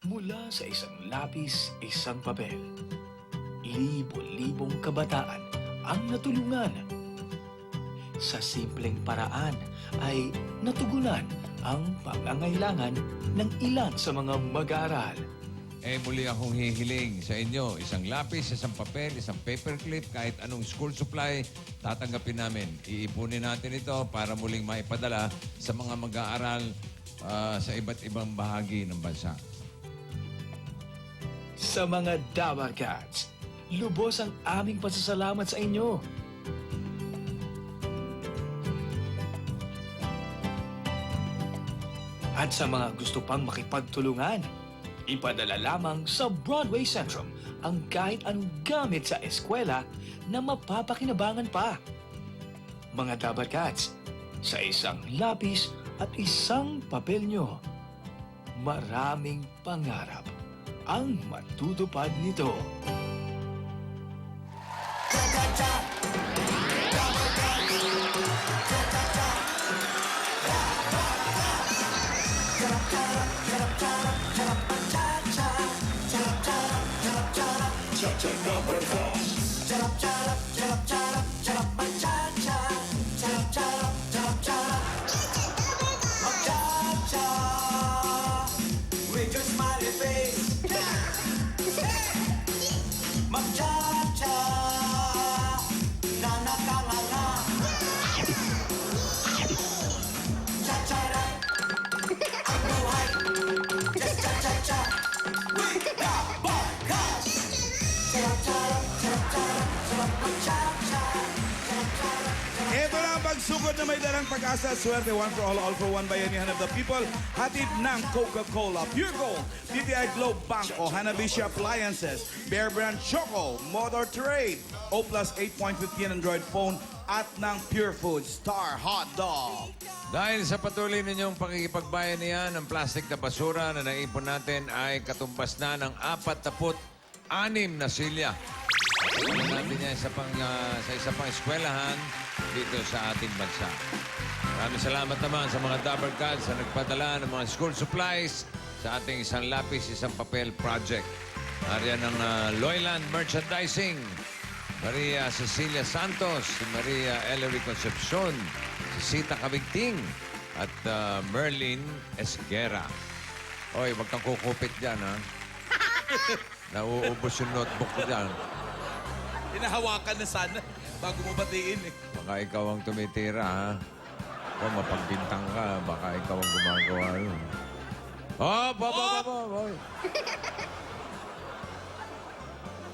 Mula sa isang lapis, isang papel, libo-libong kabataan ang natulungan. Sa simpleng paraan ay natugunan ang pangangailangan ng ilan sa mga mag-aaral. Muli akong hihiling sa inyo. Isang lapis, isang papel, isang paperclip, kahit anong school supply, tatanggapin namin. Iipunin natin ito para muling maipadala sa mga mag-aaral sa iba't ibang bahagi ng bansa. Sa mga Dabar Cats, lubos ang aming pasasalamat sa inyo. At sa mga gusto pang makipagtulungan, ipadala lamang sa Broadway Centrum ang kahit anong gamit sa eskwela na mapapakinabangan pa. Mga Dabar Cats, sa isang lapis at isang papel nyo, maraming pangarap ang matutupad nito. With your smiley face, magcha-cha, na nakanganga, cha-cha-ra, ang buhay, cha-cha-cha-cha, with the Barkas. Cha-cha-ra, cha-cha-ra, cha-cha-cha, cha-cha-ra. Ito na ang pagsugod na may dalang pag-asa at swerte. One for all for one. Bayanihan of the people. Hatid ng Coca-Cola, Pure Gold, DTI Globe Bank o Hanabishi Appliances, Bear Brand Choco, Motor Trade, O Plus 8.15 Android phone at ng Pure Food Star Hot Dog. Dahil sa patuloy ninyong pakikipagbayan niyan, ang plastic na basura na naipon natin ay katumbas na ng 46 na silya. Ano natin yan sa isa pang eskwelahan dito sa ating bansa. Maraming salamat naman sa mga Dabar Cats na nagpadala ng mga school supplies sa ating isang lapis, isang papel project. Ariyan ng Loyland Merchandising, Maria Cecilia Santos, si Maria Ellery Concepcion, si Sita Cabigting, at Merlin Esguera. Oy, wag kang kukupit dyan, ha? Nauubos yung notebook ko dyan. Hinahawakan na sana bago mo batiin eh. Baka ikaw ang tumitira, ha? O mapagbintang ka, baka ikaw ang gumagawa yun. Oh, boy.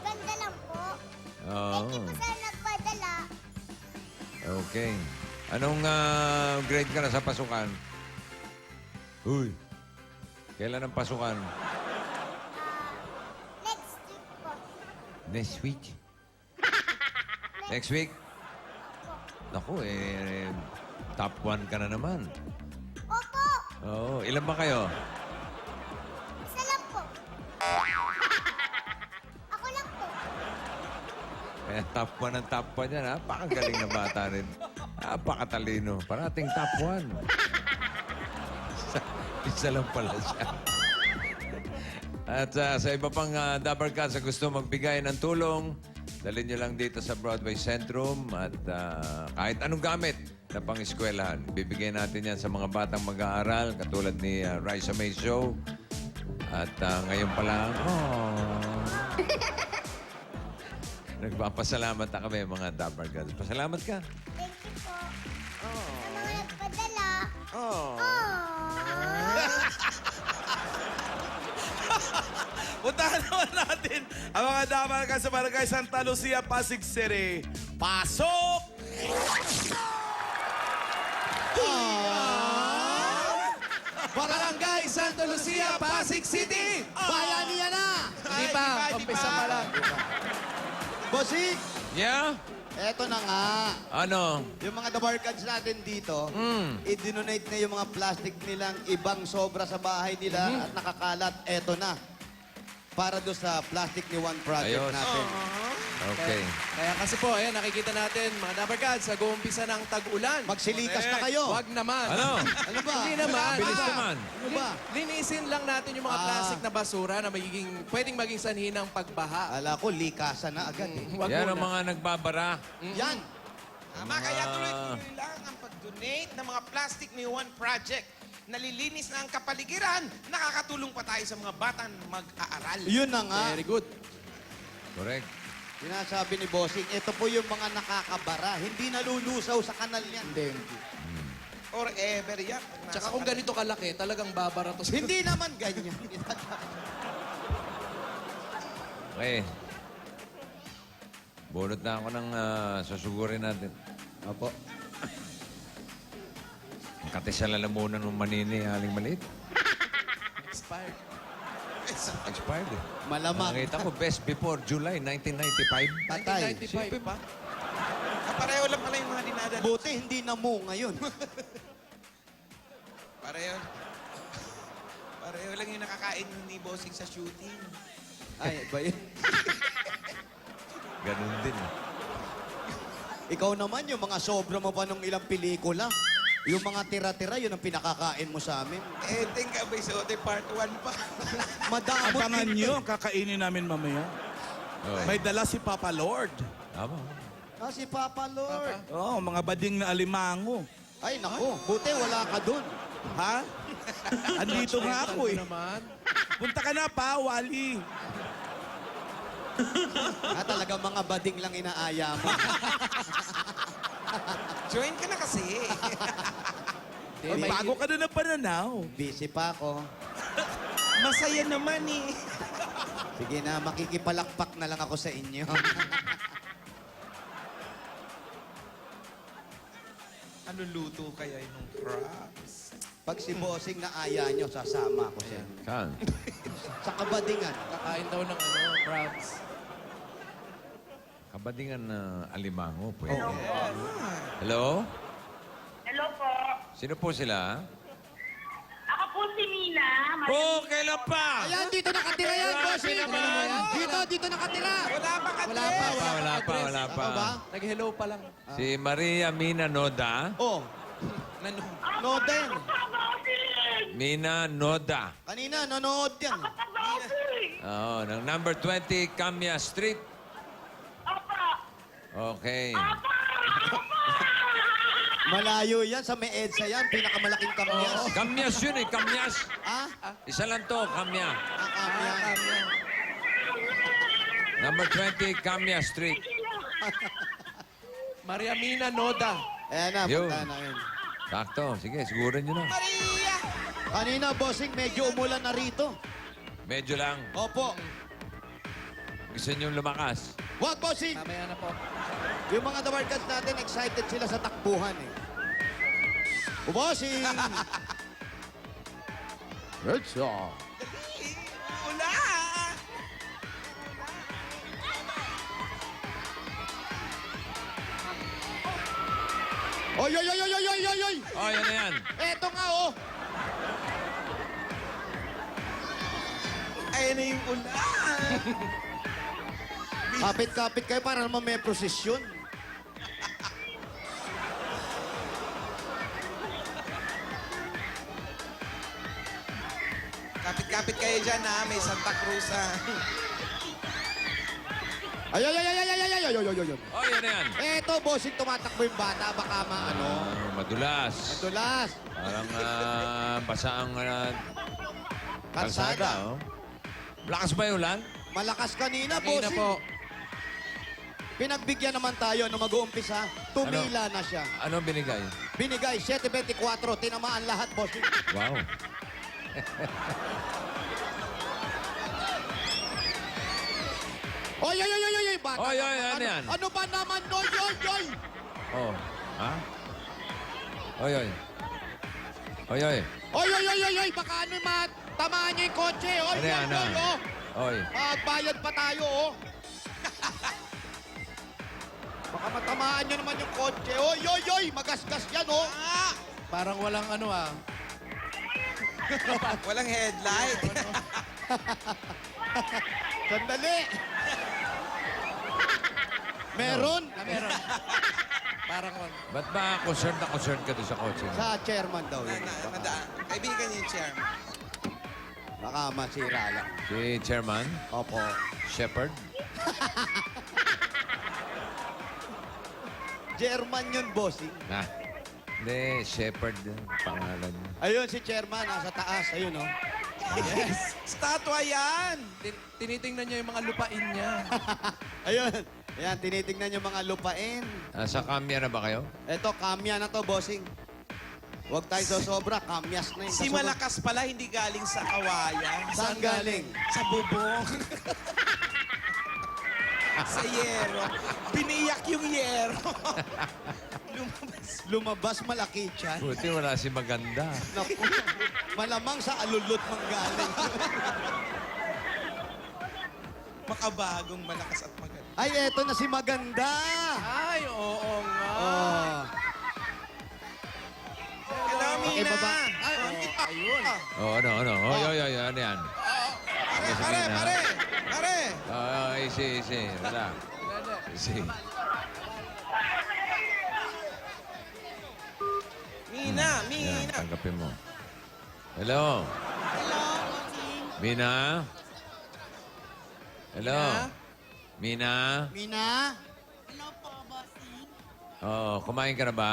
Ganda lang po. Oo. Thank you po sa nagpadala. Okay. Anong grade ka na sa pasukan? Uy. Kailan ang pasukan? Next week po. Next week? Next week? Naku, top 1 ka na naman. Opo! Oo. Ilan ba kayo? Isa lang po. Ako lang po. Kaya top 1 ang top 1 yan, ha? Pakagaling na bata rin. Napakatalino. Parating top 1. Isa lang pala siya. At sa iba pang Dabar Cats na gusto magbigay ng tulong, dalhin nyo lang dito sa Broadway Centrum at kahit anong gamit na pang-eskwelahan. Bibigyan natin yan sa mga batang mag-aaral, katulad ni Raisa May Show. At ngayon pa lang, nagpapasalamat na kami mga Dabar Cats. Pasalamat ka. Thank you po. Sa mga nagpadala. Oh. Puntahan naman natin ang mga damal ka sa Barangay Santa Lucia, Pasig City. Pasok! Barangay Santa Lucia, Pasig City! Bayanihan na! Hindi pa, umpisa pa lang. Bossing, Yeah? eto na nga. Ano? Yung mga Dabar Cats natin dito, Mm. i-donate na yung mga plastic nilang ibang sobra sa bahay nila at nakakalat. Eto na. Para doon sa plastic ni One Project Ayos. natin. Okay. Kaya kasi po, ayan, nakikita natin, mga Dapper Cats, nag-uumpisa ng tag-ulan. Magsilikas na kayo. Wag naman. Ano? Ano ba? Hindi naman. Bilis naman. Ano ba? Linisin lang natin yung mga plastic na basura na pwedeng maging sanhi ng pagbaha. Ala ko, likasan na agad eh. Wag Yan ang muna. mga nagbabara. Yan. Tama, kaya tuloy-tuloy lang ang pag-donate ng mga plastic ni One Project. Nalilinis na ang kapaligiran, nakakatulong pa tayo sa mga batang mag-aaral. Yun na nga. Very good. Correct. Sinasabi ni Bossing, ito po yung mga nakakabara. Hindi nalulusaw sa kanal niyan. Forever yan. Pag nasa Tsaka kung ganito kalaki, talagang babara to. Hindi naman ganyan. Okay. Bunot na ako ng susugurin natin. Opo. Ang katisal na muna ng manini, aling maliit. Expired. Expired eh. Malamang. Nakita ko, best before July 1995. Patay. 1995 pa. Pareho lang pala yung mga dinadala. Buti hindi na mo ngayon. Pareho. Pareho lang yung nakakain ni Bossing sa shooting. Ay, ba yun? Ganun din eh. Ikaw naman, yung mga sobra mo pa nung ilang pelikula. Yung mga tira-tira, yun ang pinakakain mo sa amin. Eh, think abay sa Ote Part 1 pa. Madamot. Abangan nyo, kakainin namin mamaya. Oh. May dala si Papa Lord. Tama. Ah, si Papa Lord. Oh, mga bading na alimango. Ay, naku. Buti wala ka dun. Ha? Andito nga ako eh. Naman. Punta ka na pa, Wally. Talaga mga bading lang inaaya mo. Join ka na kasi. Bago ka na ng pananaw. Busy pa ako. Masaya naman eh. Sige na, makikipalakpak na lang ako sa inyo. Ano luto kaya yung crabs? Pag si Bossing naaya nyo, sasama ako sa inyo. Saan? Sa kabadingan. Kakain daw ng crabs. Kabadingan na alimango, pwede. Hello? Hello po. Sino po sila? Ako po si Mina. Oh, kailan pa? Ayan, dito nakatira yan, Bossing. Dito nakatira. Wala pa ka Wala pa, Wala pa, wala pa. Ako ba? Nag-hello pa lang. Si Maria Mina Noda. Oh, Nano? no din. Mina Noda. Kanina, nanood yan. Oo, ng number 20, Camia Street. Okay. Malayo yan, sa may EDSA yan. Pinakamalaking kamyas. Camyas yun eh, Camyas. Ah? Isa lang to, Camya. Kamyas. Number 20, Camia Street. Maria Mina Noda. Ayan na, Yun. punta na yun. Sakto, sige, sigurin nyo na. Maria! Kanina, Bossing, medyo umulan na rito. Medyo lang. Opo. Gusto nyo lumakas. Wag, Bossing! Mamaya na po. Yung mga Dabarkans natin, excited sila sa takbuhan eh. O, Bossing! Let's go. Wala! Oy, oy, oy, oy, oy, oy, oy, oy! Oh, yan na yan. Eto nga, oh! Ayan na yung ulan. Kapit-kapit kayo para naman may prosesyon. Kapit-kapit kayo dyan ha, may Santa Cruz ha. Ay, ay, ay, ay, ay, ay, ay, ay, ay, ay, ay. Oh, yan na yan. Eto, Bossing, tumatakbo yung bata. Baka maano. Madulas. Tulas. Parang basa ang Kalsada. kalsada. Oh. Lakas ba yung ulan? Malakas kanina, Kanina Bossing. po. Pinagbigyan naman tayo nung mag-uumpisa. Tumila na siya. Ano binigay? Binigay, 7.24. Tinamaan lahat, Bossing. Wow. Oy, oy, oy, oy, oy, oy, bata. Oy, oy, naman. ano yan? Ano ba naman? Oy, oy, oy. Oh. Ha? Oy, oy. Oy, oy. Oy, oy, oy, oy, oy. Baka ano tamaan niya yung kotse. Oy, Ano oy, yan, oy, ano? oh. Oy. Bayad pa tayo, oh. Baka matamaan niyo naman yung kotse. Oy, oy, oy. Magasgas yan, oh. Parang walang ano ah. Walang headlight. Sandali. Meron? Meron. Parang Ba't ba concerned ka doon sa kotse mo? Sa chairman daw yun. Nadaan. Kaibigan niyo yung chairman. Baka masira lang. Si Chairman? Opo. Shepherd? Chairman yun, bossing. Ah. Hindi, Shepherd yung pangalan niya. Ayun, si chairman, nasa taas. Ayun, oh. Yes! Statwa yan! tinitingnan niya yung mga lupain niya. Ayun. Ayan, tinitingnan yung mga lupain. Sa kamya na ba kayo? Eto, kamya na to, bossing. Huwag tayo sosobra, kamyas na yun. Si Kasunod- Malakas pala hindi galing sa kawayan. Saan galing? Sa bubong. Sa yero. Biniyak yung yero. Lumabas. Lumabas malaki tiyan. Buti wala si Maganda. Naku, malamang sa alulot mang galing. Makabagong malakas at maganda. Ay, eto na si Maganda. Ay, oo nga. Oh. Hello, Mina. Pakibaba. Ay, ayun. Oh, ano? Ano yan? Pare. Easy. Wala. Easy. Mina. Yan, tanggapin mo. Hello? Hello, bossing. Mina? Hello? Mina? Mina? Hello po, bossing. Oh, kumain ka na ba?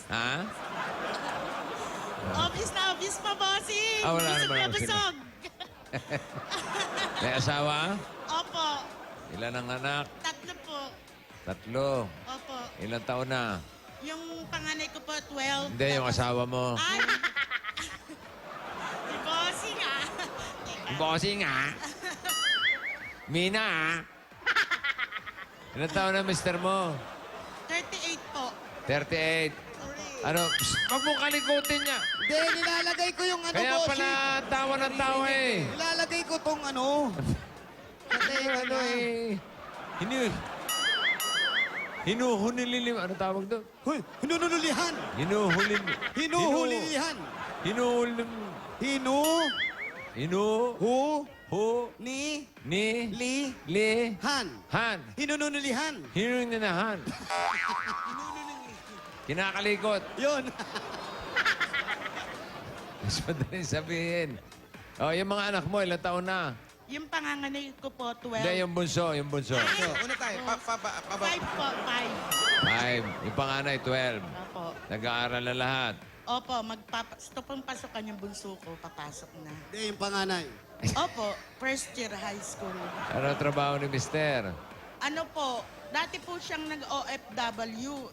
Ha? Obvious pa, bossing. Wala Busog naman na ako sila. busog. May asawa? Opo, Ilan ang anak? 3 po. 3. Opo. Ilang taon na? Yung panganay ko po, 12. Hindi, yung asawa mo. Ay! Si bossing ah. Teka. Bossing ah. Mina ah. Ilang taon na mister mo? 38 po. 38. Ano? Psst, wag mo kalikutin niya. Hindi, nilalagay ko yung ano, Kaya bossing. pala tawa ng tawa eh. Nilalagay ko tong ano. Ano eh. Hinuhunililim. Ano tawag doon? Hoy, hinunulihan. Hinuhulilihan. Hinuhulim. Hinu, hu, Hu. ni, Ni. li, Han. han. Hinunulihan. Hinuninahan. Kinakalikot. Yun. Mas madaling sabihin. Oh, yung mga anak mo, ilang taon na? Yung panganganay ko po, 12. Hindi, yung bunso. Una tayo. Paba. 5 po, 5. 5. Yung panganay, 12. Opo. Nag-aaral na lahat. Opo, ito pong pasokan yung bunso ko, papasok na. Hindi, yung panganay. Opo, first year high school. Ano ang trabaho ni mister? Ano po, dati po siyang nag-OFW,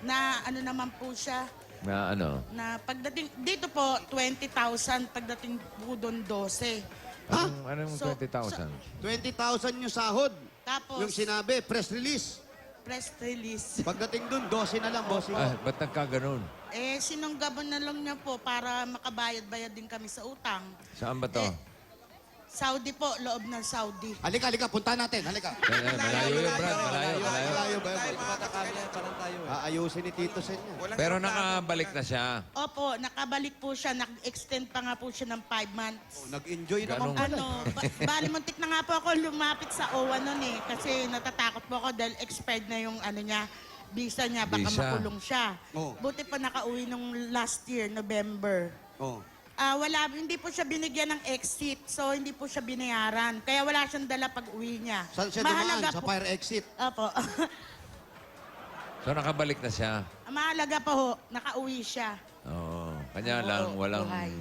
na ano naman po siya, Na ano? na pagdating, dito po, 20,000, pagdating po doon, 12. Anong So- 20,000? 20,000 yung sahod. Tapos, Yung sinabi, press release. press release. Pagdating dun, 12 na lang, bossing. Ba't nagkaganon? Sinunggaban na lang niya po para makabayad-bayad din kami sa utang. Saan ba to? Saudi po, loob ng Saudi. Halika, punta natin. Halika. Malayo yun, Brad. Malayo. Malayo ba yun? Matakami yan, parang tayo eh. Aayusin ni Tito Sen yan. Pero nakabalik na siya. Opo, nakabalik po siya, nag-extend pa nga po siya ng 5 months. Nag-enjoy naman Ganun. pala. Bali, muntik na nga po ako lumapit sa OWA nun eh. Kasi natatakot po ako dahil expired na yung ano niya, visa niya, baka Visa. makulong siya. Oh. Buti pa nakauwi nung last year, November. Oh. Hindi po siya binigyan ng exit, so hindi po siya binayaran. Kaya wala siyang dala pag uwi niya. Saan siya dumaan? Mahalaga Sa po- fire exit. Opo. So nakabalik na siya. Mahalaga pa ho, nakauwi siya. Oo. Kanya Oo, lang, buhay.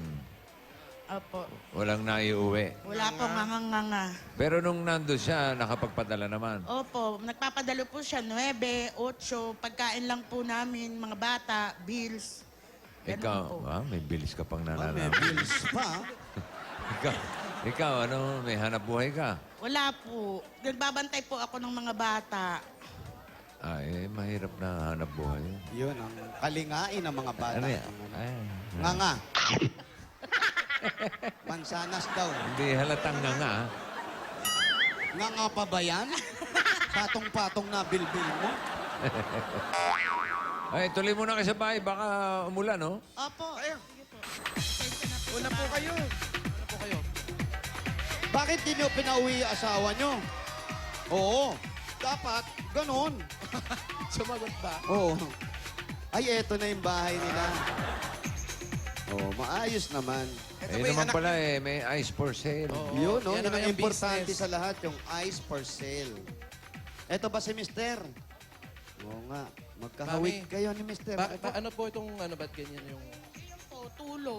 Opo. walang naiuwi. Wala po nganga-nganga. Pero nung nandun siya, nakapagpadala naman. Opo, nagpapadalo po siya 9, 8, pagkain lang po namin, mga bata, bills. Ganun Ikaw, po. may bilis ka pang May nalalaman. bills pa. ikaw, may hanap buhay ka? Wala po. Nagbabantay po ako ng mga bata. Mahirap na hanap buhay. Yun, ang kalingain ng mga bata. Ano yan? Nganga. Mansanas daw. Hindi halatang nga. Nganga pa ba yan? Patong-patong na bilbil mo? Tuloy mo na kayo sa bahay. Baka umulan, no? Opo. Sige po. Pasensya na po Una sa po bahay. kayo. Bakit di nyo pinauwi yung asawa nyo? Oo. Dapat, ganon. Sumagot ba? Oo. Ay, eto na yung bahay nila. Oo, maayos naman. Ito Eh ba yung naman anak pala may ice for sale. Oo. Yun, no? Yan Yun ang ang importante business. sa lahat, yung ice for sale. Eto ba si Mister? Oo nga. Magkahawig Mami, kayo ni Mister. Ano po itong, ba't ganyan yung... Ayun po, tulo.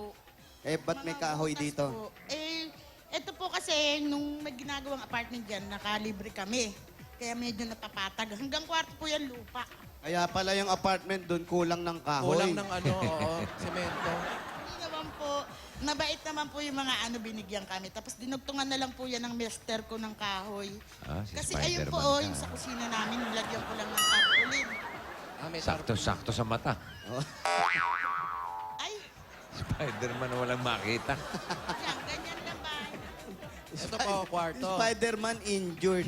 Eh, ba't may Mga kahoy butas dito? po. Eh, ito po kasi, nung may ginagawang apartment dyan, nakalibre kami. Kaya medyo napapatag. Hanggang kwarto po yan lupa. Kaya pala yung apartment doon kulang ng kahoy. Kulang ng semento. Hindi naman po, mabait naman po yung mga binigyan kami. Tapos dinugtungan na lang po yan ng mister ko ng kahoy. Ah, si Kasi ayun Spider-Man po, ka. yung sa kusina namin, nilagyan ko lang ng tarpaulin. May Sakto-sakto sa mata. Ay, Spider-Man na walang makita. yan, ganyan lang ba? Ito po, kwarto. Spider-Man injured.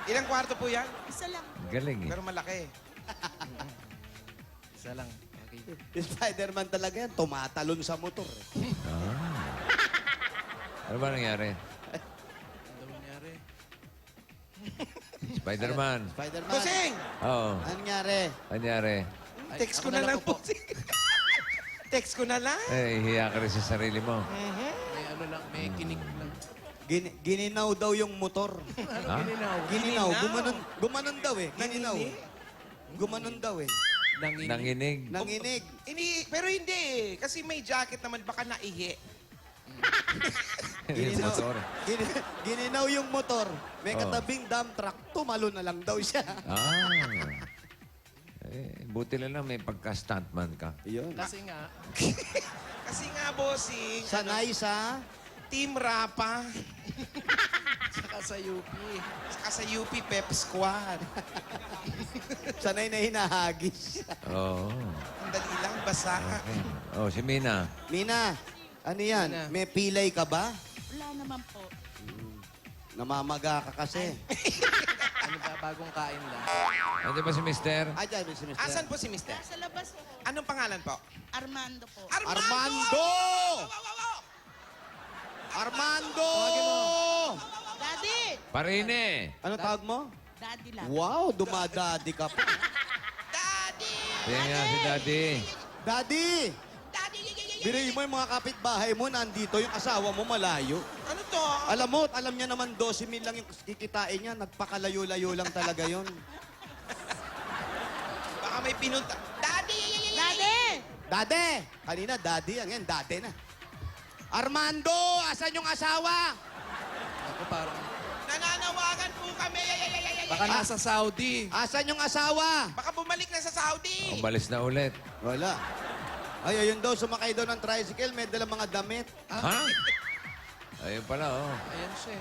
Ilang kwarto po yan? Isa lang. Galing eh. Pero malaki. Isa lang. Okay. Yung Spider-Man talaga yan, tumatalon sa motor. Ano ba nangyari? Ano daw nangyari? Spider-Man. Spider-Man. Kusing! Oo. Anong nangyari? Ano nangyari? Ay, Text ko ako na lang po. po. Text ko na lang. Eh, hiya ka rin sa sarili mo. May may kinig lang. Gininaw daw yung motor. Ha? Gininaw. Gininaw. Gumanon daw eh. Gininaw. Nanginig? Gumanon daw eh. Nanginig. Nanginig. Nanginig. Pero hindi eh. Kasi may jacket naman, baka naihi. Yung motor. Gininaw yung motor. May Oh. katabing dump truck. Tumalo na lang daw siya. Ah. Eh, buti na lang may pagka-stuntman ka. Yun. Kasi nga, Kasi nga, bossing, Sanay sa... Team Rapa, saka sa UP. saka sa UP Pep Squad. Sanay na hinahagis. Oo. Ang dali lang, basa. Oh, si Mina. Mina, ano yan? Mina. May pilay ka ba? Wala naman po. Namamaga ka kasi. Ano ba, bagong kain lang. Ano ba si Mister? Ay, dyan, si Mr. Asan po si Mister? Nasa labas po. Anong pangalan po? Armando po. Armando! Armando! Daddy! Parine. Ano tawag mo? Daddy lang. Wow, dumadadi ka pa. Daddy! Yan nga si Daddy. Daddy! Daddy! Birayin mo yung mga kapitbahay mo, nandito yung asawa mo malayo. Ano to? Alam mo, alam niya naman 12,000 lang yung kikitain niya. Nagpakalayo-layo lang talaga yon. Baka may pinunta. Daddy! Daddy! Dade! Kanina, daddy. Ang yan, dade na. Armando! Asan yung asawa? Ako parang, Nananawagan po kami! baka nasa Saudi. Asan yung asawa? Baka bumalik na sa Saudi! Umalis na ulit. Wala. Ay, ayun daw, sumakay daw ng tricycle, may dalang mga damit. Ha? Ayun pala, oh. Ayan siya.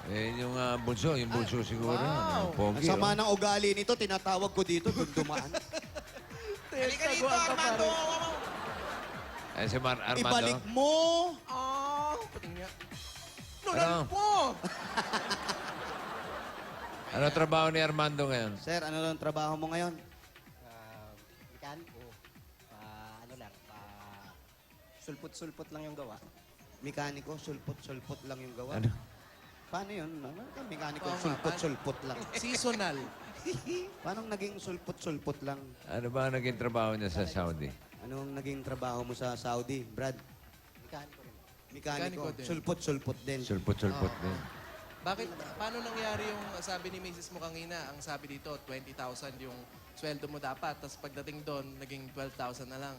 Eh, yung bunso. Yung bunso siguro. wow. Ang pogi, Ang sama oh. ng ugali nito, tinatawag ko dito, dumaan. Halika dito, Armando! Eh, si Armando. Ibalik mo! Oh, Pating niya. Ano? po! Ano trabaho ni Armando ngayon? Sir, ano lang trabaho mo ngayon? Mekaniko, sulpot-sulpot lang yung gawa. Mekaniko, sulpot-sulpot lang yung gawa. Ano? Paano yun? Ano? Mekaniko, Oo nga, sulpot-sulpot lang. Seasonal. Paano naging sulpot-sulpot lang? Ano ba ang naging trabaho niya sa Saudi? Anong naging trabaho mo sa Saudi, Brad? Mekaniko rin. Mekaniko, Mekaniko din. sulpot-sulpot din. Sulpot-sulpot din. Bakit, paano nangyari yung sabi ni Mrs. mo kanina, ang sabi dito, 20,000 yung sweldo mo dapat, tapos pagdating doon, naging 12,000 na lang.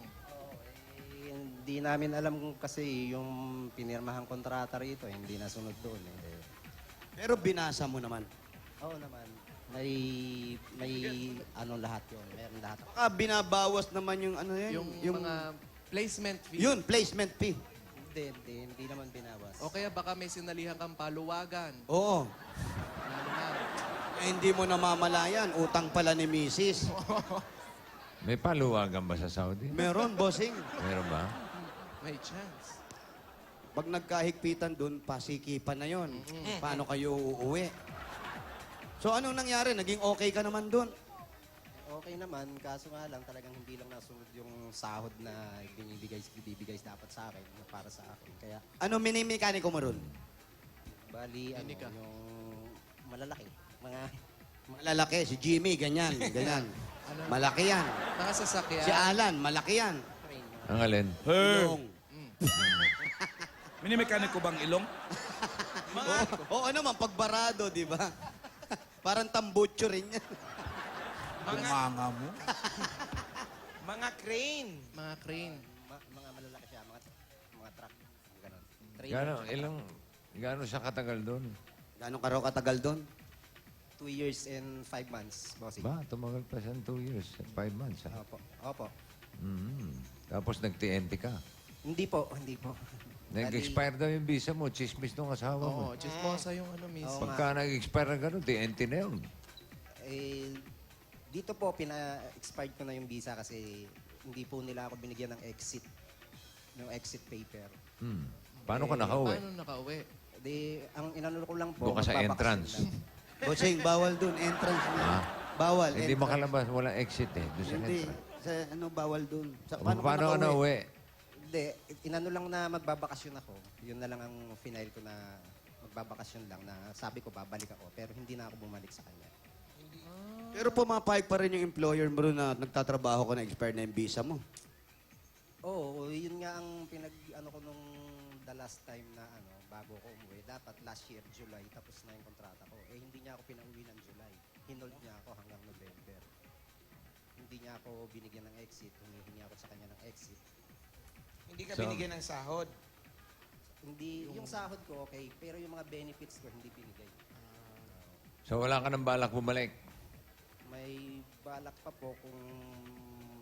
Hindi namin alam kasi yung pinirmahang kontrata rito, hindi nasunod doon. Pero binasa mo naman. Oo naman. May ano lahat yun. Meron lahat. Baka binabawas naman yung ano yun? Yung mga placement fee. Yun, placement fee. Hindi naman binawas. O kaya baka may sinalihan kang paluwagan. Oo. Ano naman. Eh, hindi mo namamalayan. Utang pala ni Mrs. May paluwagan ba sa Saudi? Meron, bossing. Meron ba? May chance. Pag nagkahigpitan doon, pasikipan na yon. Paano kayo uuwi? So, anong nangyari? Naging okay ka naman doon? Okay naman, kaso nga lang talagang hindi lang nasunod yung sahod na binibigay dapat sa akin, na para sa akin. Kaya, Ano mini-mekaniko mo ron? bali, ano, Hindi ka. yung malalaki. Mga Malalaki, si Jimmy, ganyan, ganyan. Malaki yan. Mga sasakyan. Si Alan, malaki yan. crane. Ang alin? Ilong. Minimekanik ko bang ilong? Oo naman, pagbarado, di ba? Parang tambutso rin yan. Bunganga mo. Mga crane. Mga crane. Mga malalaki siya, mga truck. Ganun. Gano'n siya katagal doon? Gano'ng karaw katagal doon? 2 years and 5 months, bossing. Ba, tumagal pa siya 2 years, 5 months. Ha? Opo. Opo. Tapos nag-TNT ka. Hindi po, hindi po. Nag-expire daw yung visa mo, chismis nung asawa mo. Oo, chismosa yung ano, miss. Oo. Pagka nag-expire na gano'n, TNT na yun. Eh, dito po, pina-expired ko na yung visa kasi hindi po nila ako binigyan ng exit paper. Paano ka nakauwi? Paano nakauwi? Di, ang inano ko lang po, Doon ka sa magbabakasyon entrance. lang. Bossing, bawal doon, entrance na. Ah. Bawal, Hindi entrance. makalabas, wala exit eh. Doon sa Hindi, entrance. sa ano, bawal doon. Sa, Paano ka nakauwi? nauwi? Hindi, inano lang na magbabakasyon ako. Yun na lang ang final ko na magbabakasyon lang na sabi ko babalik ako. Pero hindi na ako bumalik sa kanya. Pero pumapayag pa rin yung employer mo rin na nagtatrabaho ka na expired na yung visa mo. Oo, yun nga ang ano ko nung the last time na bago ko umuwi. Dapat last year, July, tapos na yung kontrata ko. Eh, hindi niya ako pinauwi ng July. Hinold niya ako hanggang November. Hindi niya ako binigyan ng exit. Humihingi ako sa kanya ng exit. Hindi ka So- binigyan ng sahod. Hindi, yung sahod ko okay, pero yung mga benefits ko hindi binigay. So wala ka ng balak bumalik? May balak pa po kung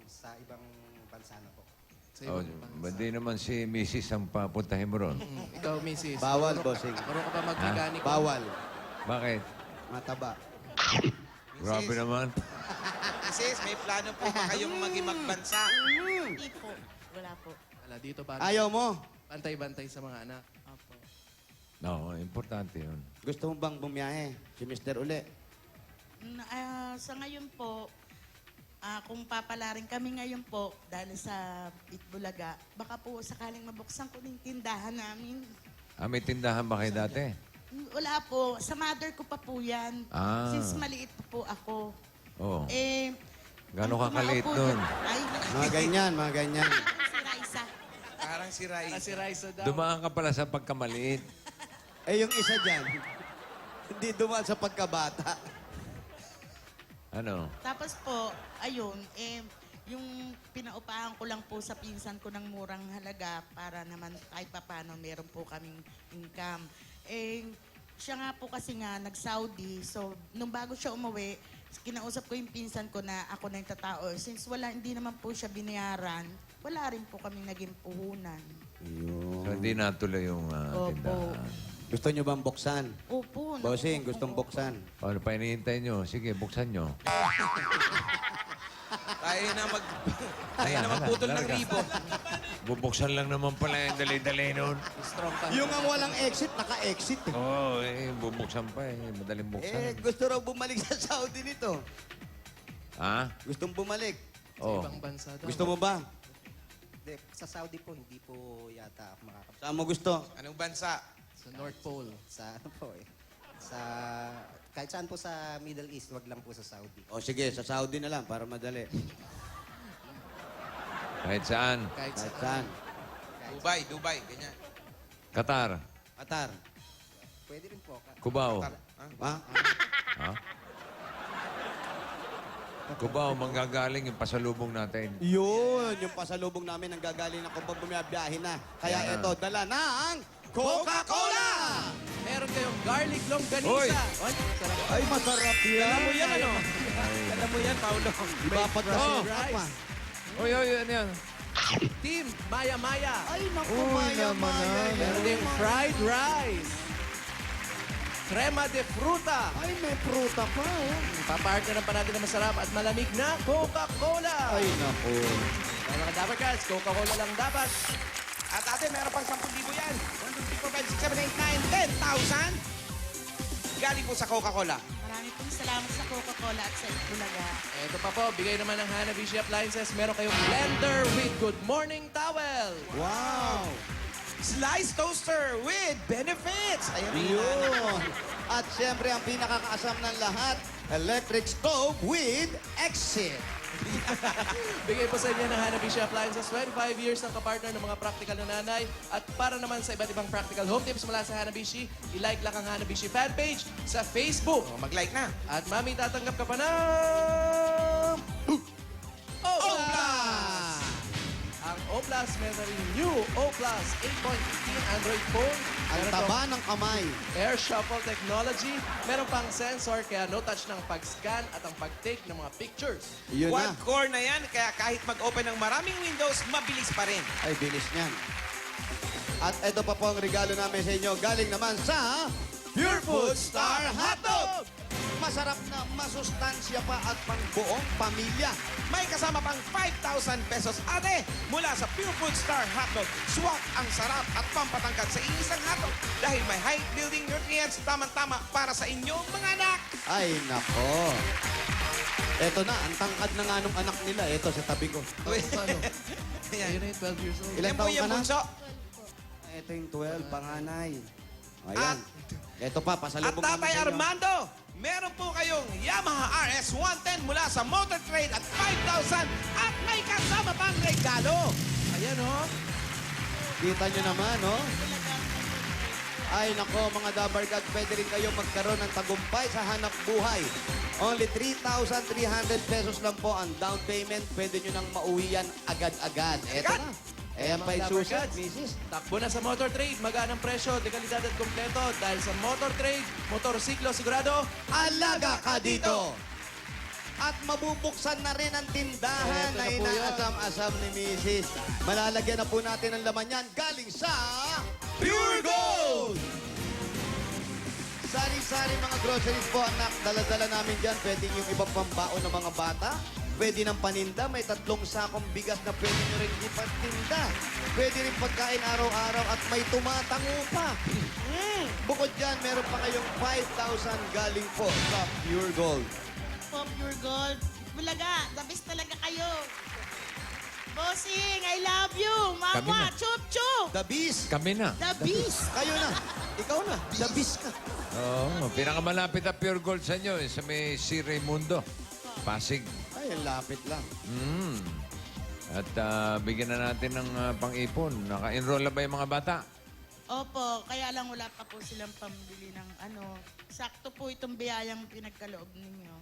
sa ibang bansa na po. Sa Oh, ibang bansa. Hindi naman si Mrs. ang papuntahin mo ron. Ikaw, misis. Bawal, bossing. Marunong ka ba mag-mekaniko? Bawal. Bakit? Mataba. Grabe naman. Mrs., may plano po ba kayong magbansa? Hindi po. Wala po. Wala, dito ba? Ayaw mo? Bantay-bantay sa mga anak. Opo. No, importante yun. Gusto mo bang bumiyahe? Si Mr. Uli. Sa ngayon po, kung papalarin kami ngayon po, dahil sa Itbulaga, baka po sakaling mabuksan ko ng tindahan namin. May tindahan ba kayo dati? Wala po. Sa mother ko pa po yan. Ah. Since maliit pa po ako. Oo. Eh, Gano'n ang ka kaliit tumao po nun? dyan- Ay, Mga ganyan, mga ganyan. si Raisa. Parang si Rai. Si Raisa daw. Dumaan ka pala sa pagkamaliit. Eh, yung isa dyan, hindi dumaan sa pagkabata. Ano? Tapos po, ayun, yung pinaupahan ko lang po sa pinsan ko ng murang halaga para naman kahit papano meron po kaming income. Siya nga po kasi nga nag-Saudi, so nung bago siya umuwi, kinausap ko yung pinsan ko na ako na yung tatao. Since hindi naman po siya binayaran, wala rin po kaming naging puhunan. So hindi natuloy yung Opo. tindahan. Gusto nyo bang buksan? Opo. Bossing, gustong buksan. Ano pa hinihintay nyo? Sige, buksan nyo. Tayo na magputol ng larga. ribo. Bubuksan lang naman pala yung dali-dali nun. Strong ka. Yung ang walang exit, naka-exit. Oo, bubuksan pa eh. Madaling buksan. Gusto raw bumalik sa Saudi nito. Ha? Gustong bumalik. Oh. Ibang bansa daw. Gusto mo ba? Hindi, sa Saudi po, hindi po yata ako makakapag... Saan mo gusto? Anong bansa? Sa North Pole. Sa ano po eh. Kahit saan po sa Middle East, wag lang po sa Saudi. O sige, sa Saudi na lang para madali. Kahit saan. Kahit Kahit saan. saan. Dubai, ganyan. Qatar. Qatar. Pwede rin po. Cubao. Ha? Ha? Cubao, manggagaling yung pasalubong natin. Yun, yung pasalubong namin ang gagaling na kung bumiyabiyahe na. Kaya Yan na. ito, dala na ang Coca-Cola! Meron kayong garlic Uy! longganisa. Ay, sarap. Ay, masarap yan. Alam mo yan, ano? Alam mo yan, Paulo. Iba pa Fried kasi rice. Uy, ano yan? Team Maya Maya. Ay, naku, Uy, maya, naman maya. na. Meron ding fried rice. Crema de fruta. Ay, may pruta pa, oh. Papartner pa natin na masarap at malamig na Coca-Cola. Ay, naku. Kaya mga dapat guys, Coca-Cola lang dapat. At ate, meron pang 10,000 yan. 1, 2, 3, 4, 5, 6, 7, 8, 9, 10,000. Galing po sa Coca-Cola. Marami pong salamat sa Coca-Cola at sa Itbulaga. Ito pa po, bigay naman ng Hanabishi Appliances. Meron kayong blender with Good Morning Towel. Wow. Slice toaster with benefits. Ayan, Yun. At syempre, ang pinakakaasam ng lahat, electric stove with exit. Bigay po sa inyo ng Hanabishi Appliances 25 years ng kapartner ng mga practical na nanay. At para naman sa iba't ibang practical home tips mula sa Hanabishi, i-like lang ang Hanabishi fan page sa Facebook. Mag-like na. At mami, tatanggap ka pa ng... Oplas! Ang Oplas, meron rin new Oplas 8.15 Android phone. Ang Meron taba pang ng kamay. Air Shuffle technology. Meron pang sensor kaya no touch ng pag-scan at ang pag-take ng mga pictures. Yun na. Quad-core na yan, kaya kahit mag-open ng maraming windows, mabilis pa rin. Ay, bilis niyan. At ito pa po ang regalo namin sa inyo. Galing naman sa Pure Food Star Hotdog! Masarap na masustansya pa at pang buong pamilya. May kasama pang 5,000 pesos ate mula sa Pure Food Star Hotdog. Swak ang sarap at pampatangkad sa iisang hotdog dahil may high building nutrients tamang-tama para sa inyong mga anak. Ay, nako. Ito na, ang tangkad na nga nung anak nila. Ito sa tabi ko. Ayun na yung 12 years old. Ilan Yan po taon ka yung na? bunso. Ito yung 12, panganay. Ayan. Ito pa, At pasalubong Tatay namin sa inyo. Armando, meron po kayong Yamaha RS 110 mula sa Motor Trade at 5,000 at may kasama pang regalo. Ayan o. Kita nyo naman, no? Ay, nako, mga Dabarkad, pwede rin kayong magkaroon ng tagumpay sa hanap buhay. Only 3,300 pesos lang po ang down payment. Pwede nyo nang mauwi yan agad-agad. Eto na. Ayan pa yung susunod, misis. Takbo na sa Motor Trade. Magaan ang presyo, dekalidad at kompleto. Dahil sa Motor Trade, motorsiklo sigurado. Alaga ka dito! At mabubuksan na rin ang tindahan Eto na na po yan. inaasam-asam ni Mrs. Malalagyan na po natin ang laman yan galing sa Pure Gold! Sari-sari mga groceries po, anak. Dala-dala namin dyan. Pwede yung ibang pambaon ng mga bata. Pwede ng paninda. May 3 sakong bigas na pwede nyo rin ipatinda. Pwede rin pagkain araw-araw at may tumatango pa. Bukod dyan, meron pa kayong 5,000 galing po sa Pure Gold. Po, Pure Gold. Bulaga, the best talaga kayo. Bossing, I love you. Kami Mama, na. chup-chup. The Beast. Kami na. The beast. Kayo na. Ikaw na. The Beast ka. Oo, pinakamalapit na Pure Gold sa inyo, sa may Si Raimundo, Pasig. Ay, ang lapit lang. At bigyan na natin ng pang-ipon. Naka-enroll na ba yung mga bata? Opo, kaya lang wala pa po silang pambili ng ano. Sakto po itong biyayang pinagkaloob ninyo.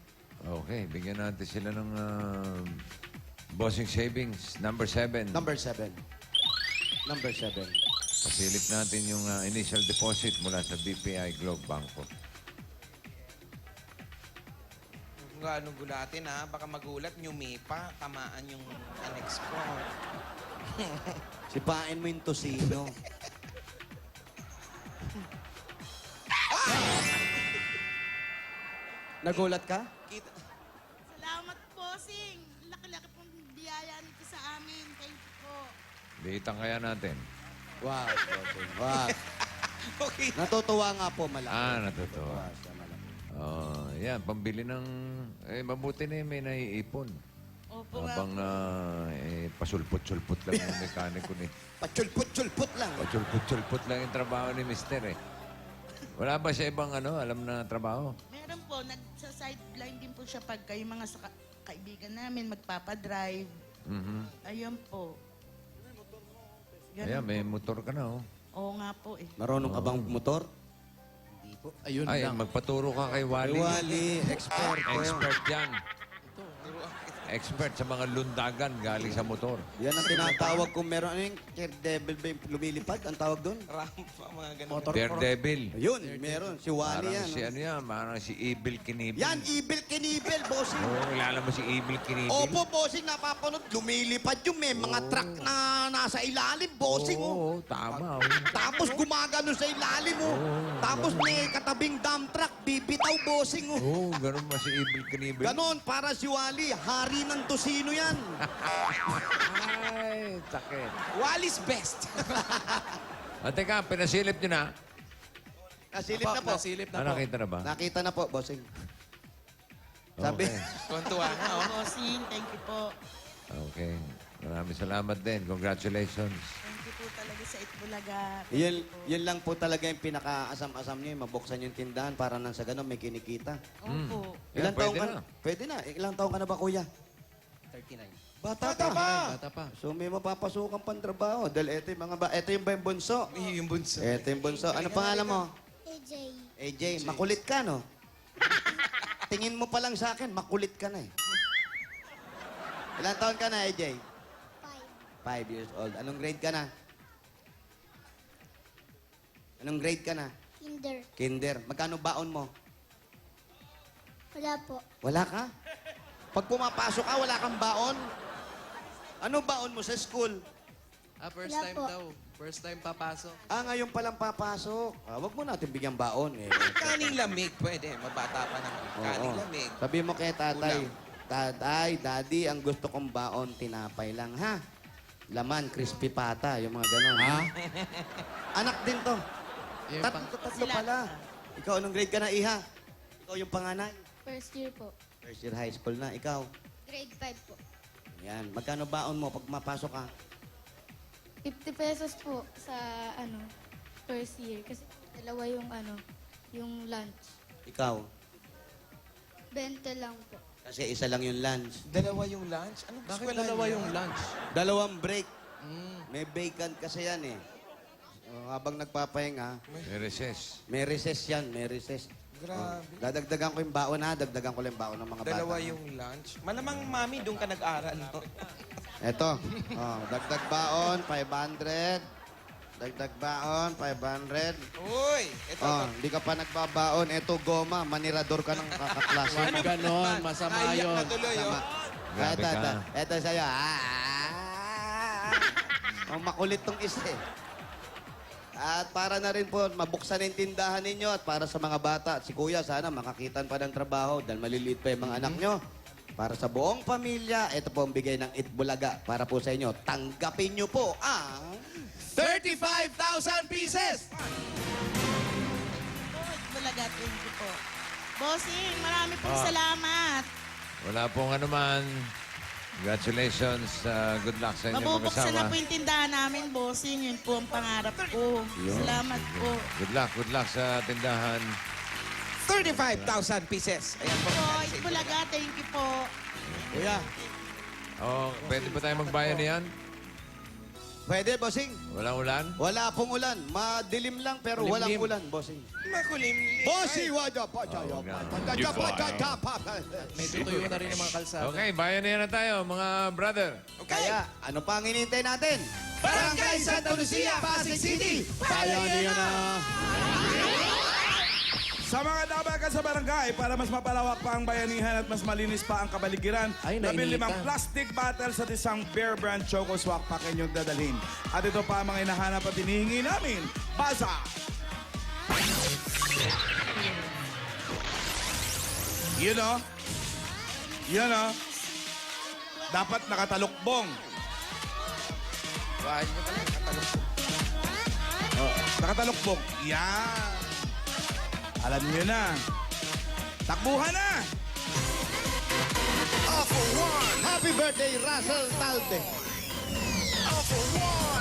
Okay, bigyan natin sila ng Bossing Savings, number 7. Number 7. Number 7. Pasilip natin yung initial deposit mula sa BPI Globe Banco. Kung gaano gulatin ha, baka magulat, pa, tamaan yung annex ko. Sipain mo yung tosino. Nagulat ka? Kita. Salamat, Bossing. Laki-laki pong biyaya nito sa amin. Thank you po. Liitan kaya natin. Wag, bossing. Wag. Okay. Natutuwa nga po malaki. Natutuwa. Siya malaki. Yan, pambili ng... mabuti na may naiipon. Opo nga. Habang pasulput-sulput lang yung mekaniko ni... Pachulput-chulput lang. Pasulput-sulput lang yung trabaho ni Mister eh. Wala ba siya ibang alam na trabaho? Meron po, nagsa-sideline din po siya pagka yung mga kaibigan namin magpapadrive. Ayun po. Ganun Ayan, may po. motor ka na oh. Oo nga po eh. Marunong ka bang motor? Hindi po. Ayun Ay, magpaturo ka kay Wally. Wally, expert. Expert yan. Expert sa mga lundagan galing sa motor. Yan ang tinatawag kung meron. Ano yung Daredevil ba yung lumilipad? Ang tawag doon? Rampa, mga ganun. Daredevil. Ayun, meron. Si Wally Parang yan. si ano yan, parang si Evil Knievel. Yan, Evil Knievel, bossing. Oo, kilala mo si Evil Knievel? Opo, bossing, napapanood. Lumilipad yung may mga truck na nasa ilalim, bossing. Oo, tama. Tapos gumagano sa ilalim mo. Tapos may katabing dump truck, bibitaw, bossing. Oo, ganun ba si Evil Knievel? Ganon, para si Wally, hari ng tosino yan. Ay, sakit. Wally's best. At teka, pinasilip nyo na. Nasilip na po. Nasilip na po. Nakita na ba? Nakita na po, bossing. Sabi, Okay. Tuwan-tuwa nga, oh. Bossing, thank you po. Okay. Maraming salamat din. Congratulations. Thank you po talaga sa Itbulaga. Yun lang po talaga yung pinaka-asam-asam niyo, yung mabuksan yung tindahan para nang sa ganun may kinikita. Opo. Ilang taong pwede ka na. Pwede na. Ilang taong ka na ba, kuya? 39. Bata Bata pa. pa! Bata pa. So may mapapasukan pang trabaho. Dahil ito yung ito yung ba yung bunso? Yung bunso. Ito yung bunso. Ano pangalan mo? AJ, AJ. Makulit ka, no? Tingin mo pa lang sa akin, makulit ka na eh. Ilang taon ka na, AJ? 5 years old. Anong grade ka na? Anong grade ka na? Kinder. Kinder. Magkano baon mo? Wala po. Wala ka? Pag pumapasok ka, wala kang baon? Ano baon mo sa school? First Wala time po. daw. First time papasok. Ngayon palang papasok. Wag mo natin bigyan baon eh. Kaning lamig, pwede. Mabata pa naman. Kaning Oo. lamig. Sabi mo kay tatay, Ulam. Tatay, daddy, ang gusto kong baon, tinapay lang, ha? Laman, crispy pata, yung mga ganon. Ha? Anak din to. Yung Tatlo pala. Ikaw, anong grade ka na, Iha? Ikaw yung panganay. First year po. First year high school na. Ikaw. Grade 5 po. Yan. Magkano baon mo pag mapasok ka? 50 pesos po sa first year. Kasi dalawa yung lunch. Ikaw. 20 lang po. Kasi isa lang yung lunch. Dalawa yung lunch? Anong Bakit eskwelahan dalawa niyo? yung lunch? Dalawang break. Mm. May vacant kasi yan eh. Habang nagpapahinga, May recess. may recess yan, may recess. Grabe. Dadagdagan ko yung baon ha, dagdagan ko lang yung baon ng mga Dalawa bata. yung lunch. Malamang, mami, doon ka nag-aral, no? Eto, dagdag baon, 500. Dagdag baon, 500. Uy! Ito, Hindi ka pa nagbabaon. Eto, goma, manirador ka ng kakaklase. Huwag ganon, masama Naiyak yun. na tuloy, oh. Grabe ka. Eto sa'yo. Makulit tong isa eh. At para na rin po, mabuksan yung tindahan ninyo at para sa mga bata, at si Kuya, sana makakitan pa ng trabaho dahil maliliit pa yung mga anak nyo. Para sa buong pamilya, ito po ang bigay ng Itbulaga para po sa inyo. Tanggapin nyo po ang 35,000 pieces! Itbulaga, thank you po. Bossing, marami pong salamat. Wala pong anuman. Congratulations. Good luck sa inyong Mabubuksan na mag-asawa. po yung tindahan namin, bossing. Yun po ang pangarap ko. Salamat po. Good luck sa tindahan. 35,000 pieces. Ayan po. Po, Itbulaga, thank you po. Kuya, Pwede ba tayo magbayan niyan? pwede, bossing? Walang ulan? Wala pong ulan. Madilim lang pero walang Malimlim. ulan, bossing. Makulimlim. Bossing, wada pa May tutuyo na rin yung mga kalsada. Okay, bayan na tayo, mga brother. Kaya, ano pa ang hinihintay natin? Barangay Santa Lucia, Pasig City. Bayanihan na! Sa mga dabagan sa barangay, para mas mapalawak pa ang bayanihan at mas malinis pa ang kabaligiran, Ay, 15 nainitan. plastic bottles at isang Bear Brand Choco Swak Pack inyong dadalhin. At ito pa ang mga hinahanap at hinihingi namin. Basa! Yun o. Dapat nakatalukbong. Bahay niyo pala, katalok po. Nakatalukbong. Yan. Alam niyo na. Takbuhan na! Happy birthday, Russell Talde!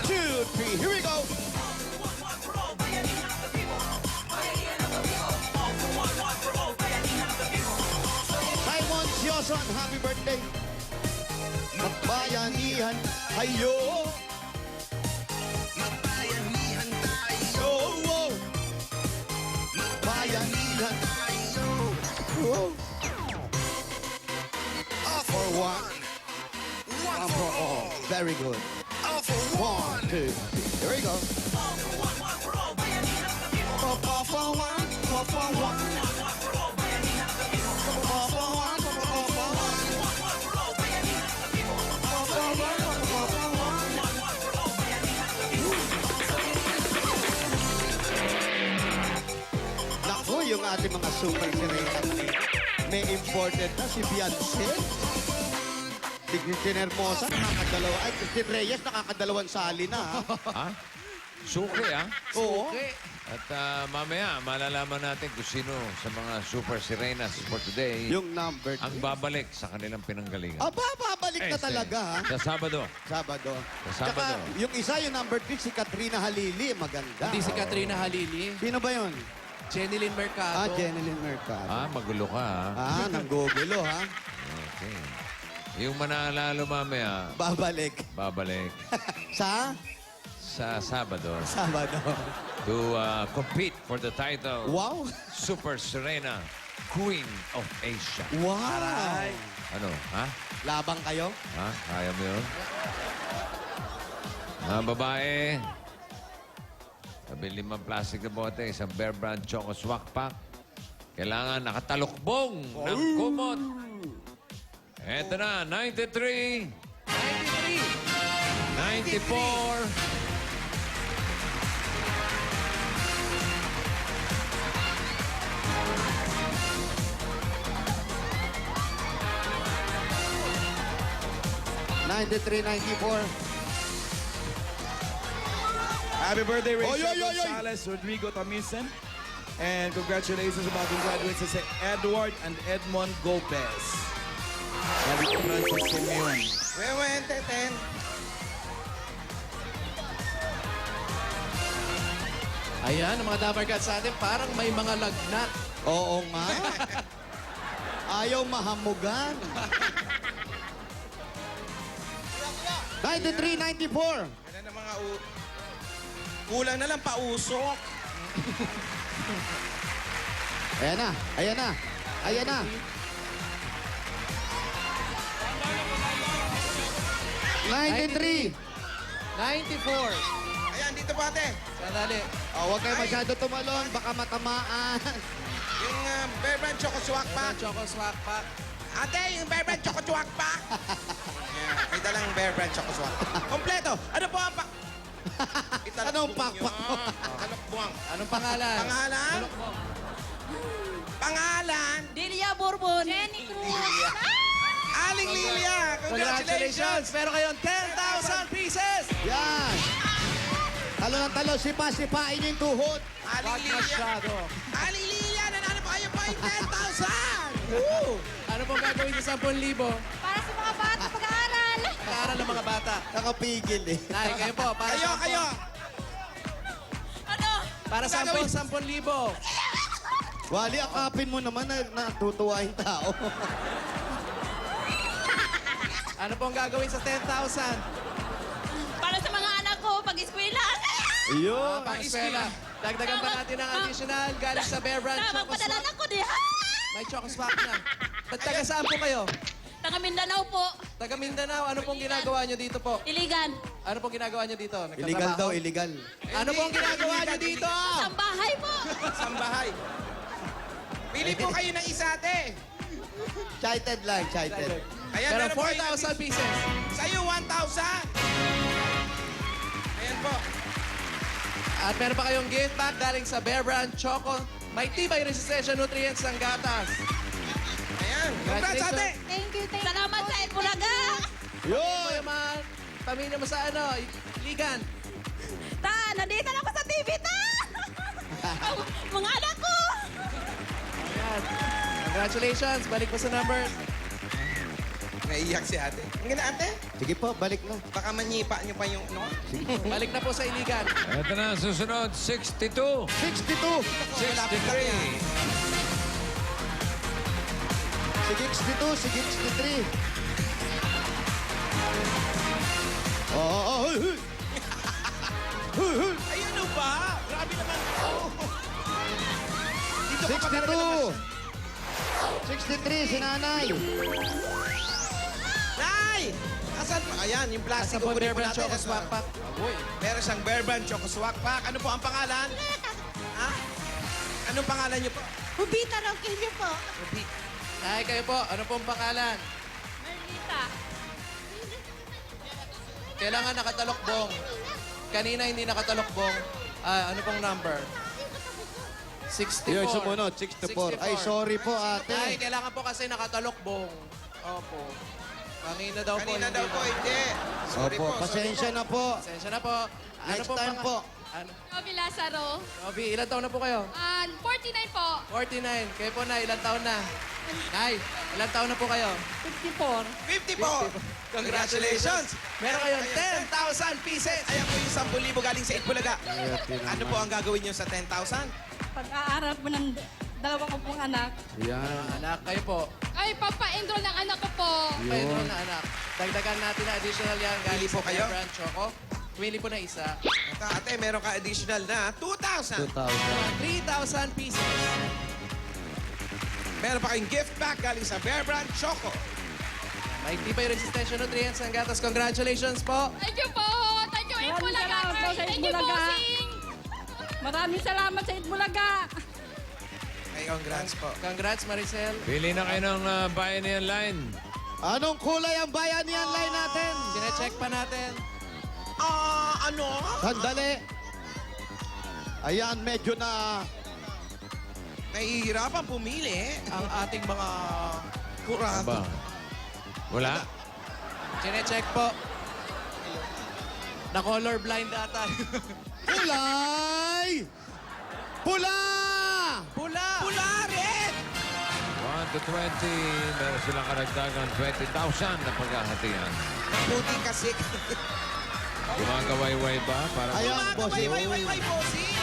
2, 3, here we go! Simon Sioson, happy birthday! Magbayanihan kayo! Magbayanihan tayo! Magbayanihan tayo! All for one. One for all. Very good. All for one. 1, 2, 3. Here we go. All for one. All for one. All for one. Naku, yung ating mga super sirena may imported na si Beyonce. Si Christine Hermosa, nakakadalawa. Ay, Christine Reyes, nakakadalawang sali na. Ha? Ha? Suki, ha? Oo. At mamaya, malalaman natin kung sino sa mga super sirenas for today Yung number ang babalik sa kanilang pinanggalingan. Aba, babalik na talaga, ha? Sa Sabado. Sabado. Sa Tsaka, Sabado. yung isa, yung number 3, si Katrina Halili. Maganda. Hindi si Katrina Halili. Sino ba yun? Jenilyn Mercado. Jeneline Mercado. Magulo ka, ha? Nanggugulo, ha? Okay. Yung mananalo mamaya, Babalik. babalik Sa sa Sabado Sabado. to compete for the title Wow! Super Serena Queen of Asia. Wow! Ano, ha? Labang kayo? Ha? Kaya mo yun? Mga babae, sabi 5 plastic na bote, isang Bear Brand Choco Swak Pack. Kailangan nakatalukbong ng kumot. Eto na, 93, 94, 93, 94. Happy birthday, Rachel Oy, oy, oy, oy. Gonzalez, Rodrigo Tamisen. And congratulations sa bagong graduates sa Edward and Edmond Gopez. Sabi ko Francis Simeon. Teten. Ayan, ang mga Dapper Cats sa atin, parang may mga lagnat. Oo nga. Ayaw mahamugan. 93, 94. Yan ang mga kulang na lang pausok. Ayan na, ayan na, ayan na. 93. 94. Ayan, dito pa ate. Sandali. Huwag kayo masyado tumalon, baka matamaan. Yung Bear Brand Choco Swak Pack. Choco Swak Pack. Ate, yung Bear Brand Choco Swak Pack. Ayan, may dalang Bear Brand Choco Swak. Kompleto. Ano po ang pak? Anong pakpak mo? Talokbuang. Anong pangalan? Pangalan? Pangalan? Delia Bourbon. Jenny Cruz. Aling Lilia. Congratulations! Meron kayong 10,000 pieces! Yan. Talo ng talo, sipa-sipain yung tuhod. Aling Lilia. Masyado. Aling Lilia, nanalo po kayo po yung 10,000. Ano pong gagawin sa 10,000? Para sa mga bata pag-aaral. Para ng mga bata. Nakapigil eh. Nay, kayo po. Para Kayo. Ano? Para sa Gagawin. 10,000. Wali, akapin mo naman na natutuwa yung tao. Ano pong gagawin sa 10,000? Para sa mga anak ko, pag-eskwela. Yun. Pang-eskwela. Dagdagan pa natin ng additional galing sa Bear Brand Choco Magpadala Swak. na ko di ha? May Choco Swak na. Ba't taga saan po kayo? Taga Mindanao po. Taga Mindanao. Ano pong ginagawa nyo dito po? Iligan. Ano pong ginagawa nyo dito? Illegal daw, Nagtatrabaho? illegal. Ano pong ginagawa nyo dito? Sambahay po. Sambahay. Pili po kayo ng isa, ate. Chited lang, chited. Ayan, Pero meron po kayo 4,000 pieces. Sa'yo, 1,000. Ayan po. At meron pa kayong gift pack galing sa Bear Brand Choco. May tibay resistensya nutrients ng gatas. Ayan. Congrats, ate. Thank you, thank you. Salamat sa Bulaga. Yun! Yung mga pamilya mo sa ano, Ligan. Ta, nandito na ako sa TV, ta. Mga anak ko. Ayan. Congratulations. Balik po sa numbers. Naiiyak si ate. Ang gina, ate. Sige po, balik na. Baka manyipa niyo pa yung ano. Balik na po sa Iligan. Eto na, susunod, 62, 62. 63, Si 62, si 63. Oh, hey, hey. Hey, hey. Ay, ano ba? Grabe naman. Dito ka pa 62. 63, si nanay. Nay! Asan pa? Ayan, yung plastic Sa po kukunin Bear po Brand natin. Choco Swak Pack. Meron siyang Bear Brand Choco Swak Pack. Ano po ang pangalan? Ha? Anong pangalan niyo po? Hubita Roquillo po. Ay, kayo po. Ano pong pangalan? Merlita. Kailangan nakatalokbong. Kanina hindi nakatalokbong. Ano pong number? 64. Yun, sumunod, 64. Ay, sorry po, ate. Ay, kailangan po kasi nakatalokbong. Opo. Kanina daw po. Kanina daw po, hindi. Sorry Opo, po. pasensya na po. Pasensya na po. Ano Next pong time po. Ano? Novi Lazaro. Novi, ilan taon na po kayo? 49 po. 49. Kayo po na, ilan taon na? Nay, ilan taon na po kayo? 54. 54! Congratulations! Meron kayong 10,000 pieces. Ayan po yung 10,000 galing sa Itbulaga. Ano po ang gagawin nyo sa 10,000? Pag-aaral po ng dalawa ko pong anak. Anak, kayo po. Ay, papa-enroll ng anak ko po. Paenroll na anak. Dagdagan natin na additional yan. Pili po kayo? Brand Choco. Pili po na isa. Ate, meron ka additional na 2,000. 3,000 pieces. Meron pa kayong gift pack galing sa Bear Brand Choco. May pa yung resistensya nutrients ng gatas. Congratulations po. Thank you po. Thank you, Maraming salamat po sa Thank you, Itbulaga. bossing. Maraming salamat sa Itbulaga. Ay, congrats po. Congrats, Maricel. Pili na kayo ng Bayanihan line. Anong kulay ang bayanihan line natin? Sine-check pa natin. Ano? Sandali. Ayan, medyo na... Nahihirapan pumili ang ating mga kurado. Aba. Wala? Sine-check po. Na-color blind ata. Kulay! Pula! Pula! Pula rin! 1 to 20. Meron silang karagdagan 20,000 na paghahatian. Mabuti kasi. Gumagawayway ba? Para Ayan, bossing. Way, bossing.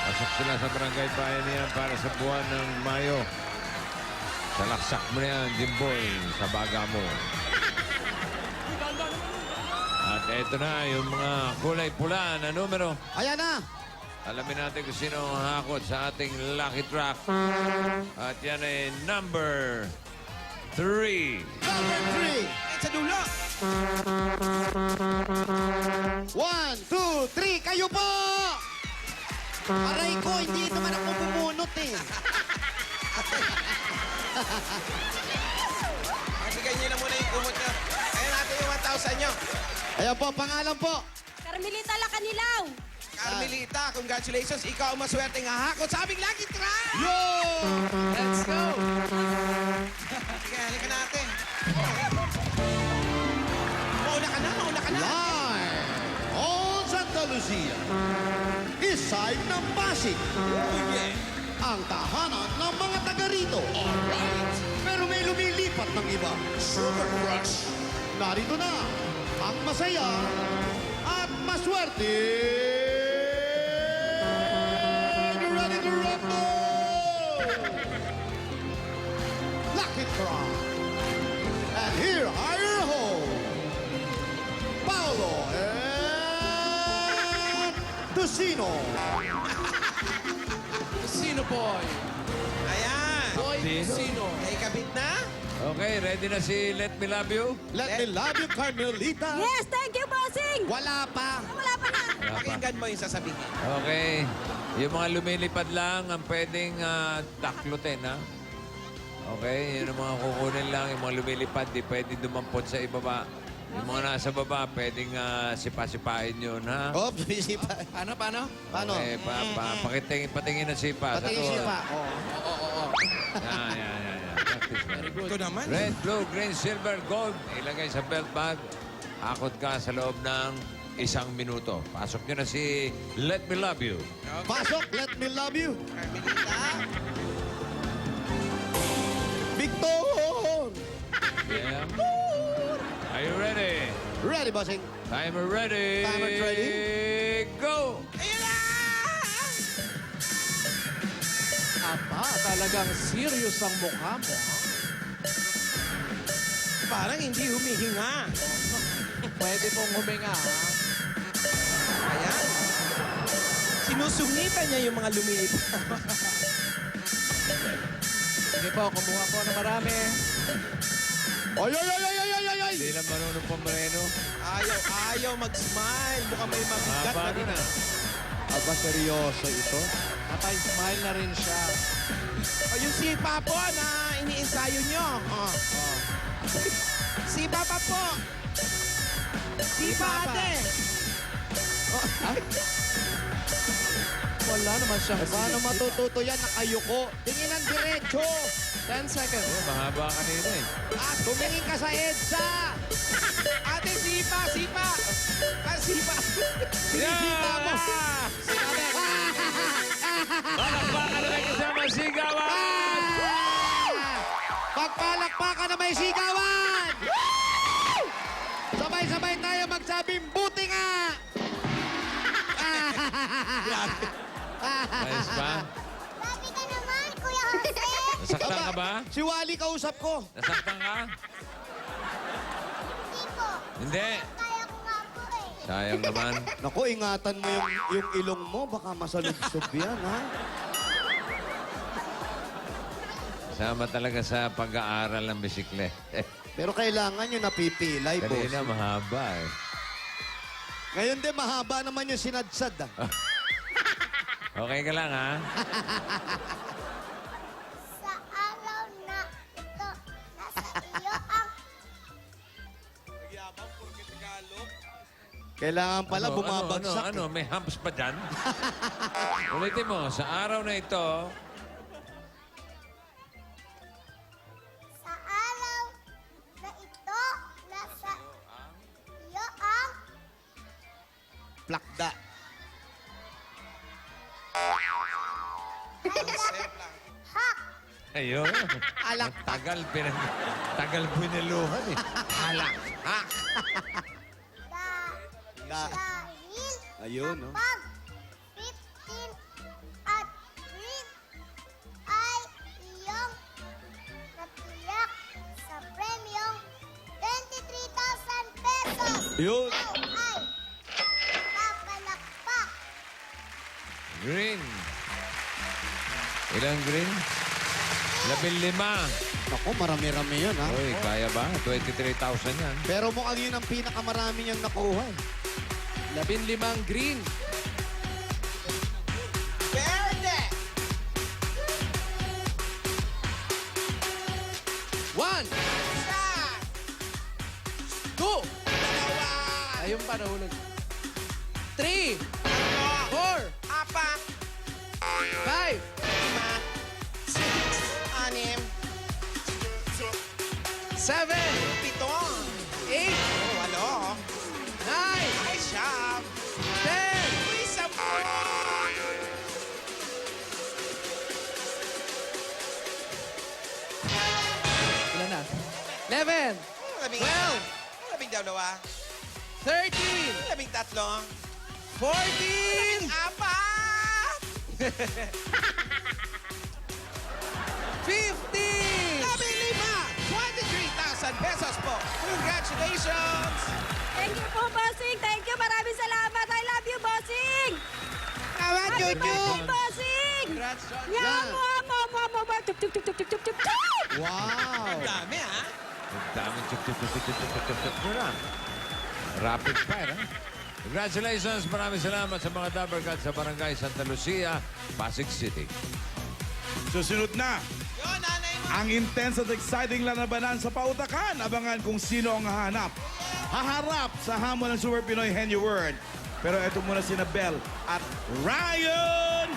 pasok sila sa Barangay Bayanihan para sa buwan ng Mayo. Salaksak mo na yan, Jimboy, sa baga mo. At eto na, yung mga kulay pula na numero. Ayan na. Alamin natin kung sino ang hakot sa ating lucky track. At yan ay number 3. Number 3. Sa dulo. 1, 2, 3, kayo po! Aray ko, hindi naman ako bumunot eh. Bigyan niyo na muna yung kumot niyo. Ayan natin yung 1,000 niyo. Ayan po, pangalan po. Carmelita Lacanilaw. Carmelita, congratulations. Ikaw ang maswerte nga hakot sa aming lucky track. Yo! Let's go! Sige, halika natin. Mauna ka na. Live on Santa Lucia, east side ng Pasig. Ang tahanan ng mga taga rito. Pero may lumilipat ng iba. Super Crush. Narito na ang masaya at maswerte. Ready to rumble! Lucky Draw. And here are your hosts, Paolo and Tocino. Sino boy? Ayan. Boy, Sino? sino? May kabit na? Okay, ready na si Let Me Love You? Let me love you, Carmelita. Yes, thank you, bossing. Wala pa. Wala pa na. Pakinggan mo yung sasabihin. Okay. Yung mga lumilipad lang ang pwedeng taklutin, ha? Okay, yun ang mga kukunin lang. Yung mga lumilipad, di pwedeng dumampot sa ibaba. Yung mga nasa baba, pwedeng sipa-sipain yun, ha? Oh,isipa. Paano? Paano? Okay, patingin ng sipa. Patingin Sa sipa. tuwa. Oh. Yan. Practice mo. Ito naman. Red, blue, green, silver, gold. Ilagay sa belt bag. Akot ka sa loob ng 1 minuto. Pasok nyo na si Let Me Love You. Pasok, let me love you. Carmelita. Victor! Yeah. Are you ready? Ready, bossing? Timer ready. Timer ready. Go! Ayun na! Aba, talagang serious ang mukha mo. Parang hindi humihinga. Pwede pong huminga, ha? Ayan. Sinusungitan niya yung mga lumilipad. Sige po, kumuha po na marami. Ay! Hindi lang marunong pamreno. Ayaw mag-smile. Mukhang may mabigat Haba na rin. na. Aba, seryoso ito? Atay, smile na rin siya. O yung sipa po na iniensayo nyo. Oh. Sipa pa po. Sipa ate. Wala naman siyang Paano matututo yan? Nakayuko. Tingin ang diretso. 10 seconds. Mahaba kanina eh. At tumingin ka sa EDSA. Ate sipa. Sipa! Sipa! Sinisita mo! Palakpakan na may kasama sigawan! Pagpalakpakan na may sigawan! Sabay-sabay tayo magsabing buti nga! Ayos ba? Grabe ka naman, Kuya Jose. Nasaktan ka ba? Si Wally kausap ko. Nasaktan ka? Hindi po. Hindi. Kaya ko nga po eh. Sayang naman. Naku, ingatan mo yung ilong mo. Baka masalubsob yan, ha? Sama talaga sa pag-aaral ng bisiklet. Pero kailangan yung napipilay, boss. Kanina mahaba eh. Ngayon din, mahaba naman yung sinadsad, ah. Okay ka lang, ha? Sa araw na ito, nasa iyo ang... Kailangan pala bumabagsak. Ano? May humps pa dyan? Ulitin mo, sa araw na ito, Sa araw na ito, nasa iyo ang... Plakda. Hak! ayun. Alak. Tagal biniluhan eh. Alak. Ha? Dahil Ayun, no? kapag 15 at green ay iyong natiyak sa premyong 23,000 pesos. Yun. Ay papalakpak. Green. Ilang green? 15. Naku, marami-rami yun, ha? Uy, kaya ba? 23,000 yan. Pero mukhang yun ang pinakamarami niyang nakuha. 15 green. Verde! 1, 2, ayun pa nahulog. 3, 4, Apat! 5, 6, 7, 7, 8, 8, 9, 8, ay siyam, 10, isang ilan na? 11, 12, 13, 13, 14, apat, 15, 23,000 pesos po. Congratulations! Thank you po, Bossing. Thank you. Maraming salamat. I love you, Bossing. Tama, Happy birthday, Bossing. Congrats, John. Yan. Mo. Tup, tup, tup, tup, tup, tup, tup, tup. Wow. Dami ha? Ang daming chup mo na. Rapid fire, ha? Congratulations! Maraming salamat sa mga Dabbercats sa Barangay Santa Lucia, Pasig City. Susunod na, Yun, nanay mo. ang intense at exciting lalabanan sa pautakan. Abangan kung sino ang hahanap. Haharap sa hamon ng Super Pinoy Henny Word. Pero eto muna si Belle at Ryan!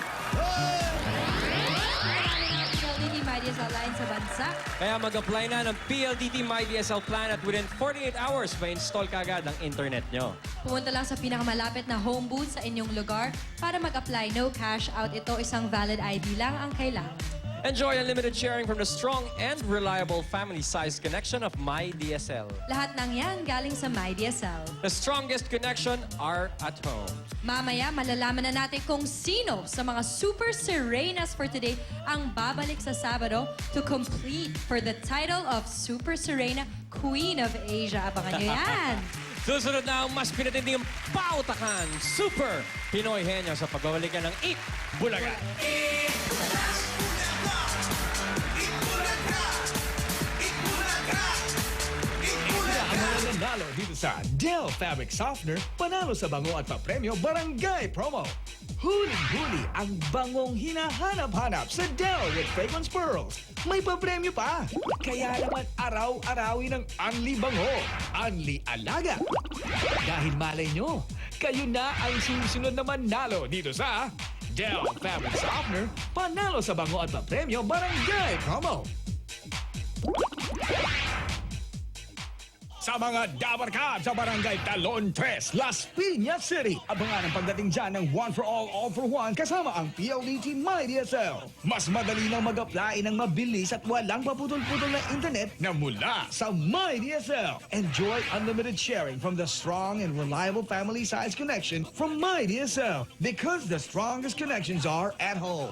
PLDT MyDSL line sa bansa. Kaya mag-apply na ng PLDT MyDSL plan at within 48 hours, ma-install ka agad ang internet nyo. Pumunta lang sa pinakamalapit na home booth sa inyong lugar para mag-apply. No cash out ito. Isang valid ID lang ang kailangan. Enjoy unlimited sharing from the strong and reliable family-sized connection of MyDSL. Lahat ng yan galing sa MyDSL. The strongest connection are at home. Mamaya, malalaman na natin kung sino sa mga Super Serenas for today ang babalik sa Sabado to complete for the title of Super Serena Queen of Asia. Abangan nyo yan. Susunod na ang mas pinatinding pautakan, Super Pinoy Henyo sa pagbabalikan ng Eat Bulaga. Nanalo dito sa Dell Fabric Softener, panalo sa bango at papremyo Barangay Promo. Huling-huli ang bangong hinahanap-hanap sa Dell with Fragrance Pearls. May papremyo pa. Kaya naman araw-arawin ng Unli Bango, Unli Alaga. Dahil malay nyo, kayo na ang susunod na manalo dito sa Dell Fabric Softener, panalo sa bango at papremyo Barangay Promo. sa mga Dabarkad sa Barangay Talon 3, Las Piñas City. Abangan ang pagdating dyan ng One for All for One kasama ang PLDT MyDSL. Mas madali lang mag-apply ng mabilis at walang paputol-putol na internet na mula sa MyDSL. Enjoy unlimited sharing from the strong and reliable family size connection from MyDSL because the strongest connections are at home.